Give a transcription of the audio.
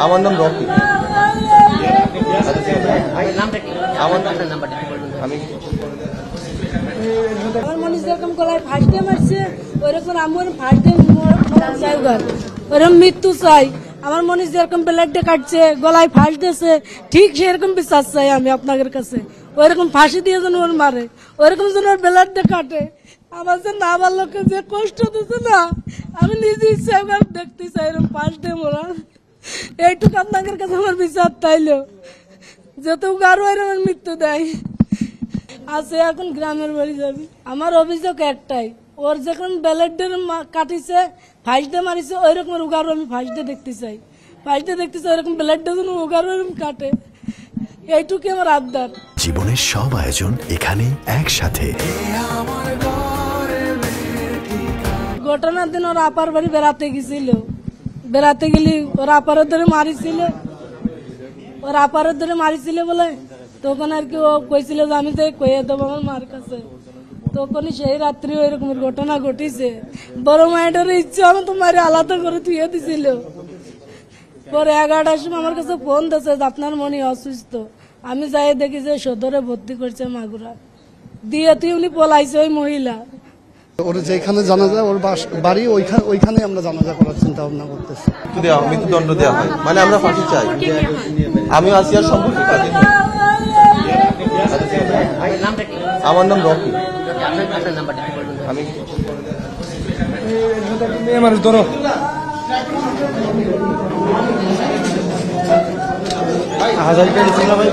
আমার নাম রকি। আমার মনে যেরকম গলায় ফাঁস দিয়ে মারছে ওইরকম আমার ফাঁস দিয়ে চাই ওরকম মৃত্যু চাই। আমার মনে যেরকম ব্লেডে কাটছে গলায় ফাঁস দিয়েছে ঠিক সেরকম বিচার চাই আমি আপনাদের কাছে। ওইরকম ফাঁসি দিয়ে যেন ওর মারে, ওইরকম যেন ওর ব্লেডে কাটে। আমার যে না আমার লোককে যে কষ্ট দিচ্ছে না, আমি নিজে ইচ্ছা দেখতে চাই এরকম ফাঁস দিয়ে মোরা। এইটুকু আপনাদের কাছে আমার বিচার তাইলো যেহেতু আরো এরকম মৃত্যু দেয় আছে। এখন গ্রামের বাড়ি যাবি। আমার অভিযোগ একটাই, ওর যখন ব্লেডের কাটিছে ফাঁস দিয়ে মারিছে ওইরকম উগারও আমি ফাঁস দিয়ে দেখতে চাই। ফাঁস দিয়ে দেখতে চাই ওইরকম ব্লেডটা যেন উগারও এরকম কাটে, এইটুকু আমার আবদার। জীবনের সব আয়োজন এখানে একসাথে। ঘটনার দিন ওর আপার বাড়ি বেড়াতে গেছিল, বেড়াতে গেলি ওর আপারের ধরে মারিছিল, ওর আপারের ধরে মারিছিল বলে তখন আর কি ও কইছিল যে আমি তো কইয়ে দেবো আমার মার কাছে। তখনই সেই রাত্রি ওই রকমের ঘটনা ঘটিছে। বড় মায়ের ইচ্ছা আমি তো মারি আলাদা করে ধুয়ে দিছিল। পরে 11টার সময় আমার কাছে ফোন দিয়েছে যে আপনার মনে অসুস্থ। আমি যাই দেখি যে সদরে ভর্তি করছে মাগুরা দিয়ে, তুই উনি পলাইছে ওই মহিলা। ওর যেখানে জানাজা ওর বাড়ি ওইখানে আমরা জানাজা করার চিন্তা ভাবনা করতেছি। মৃত্যুদণ্ড দেওয়া হয় মানে আমরা ফাঁসি চাই। আমি আসিয়ার সম্পর্কে কাজে। আমার নাম রকি। আমি মেয়ে মানুষ ধরো হাজার ভাই।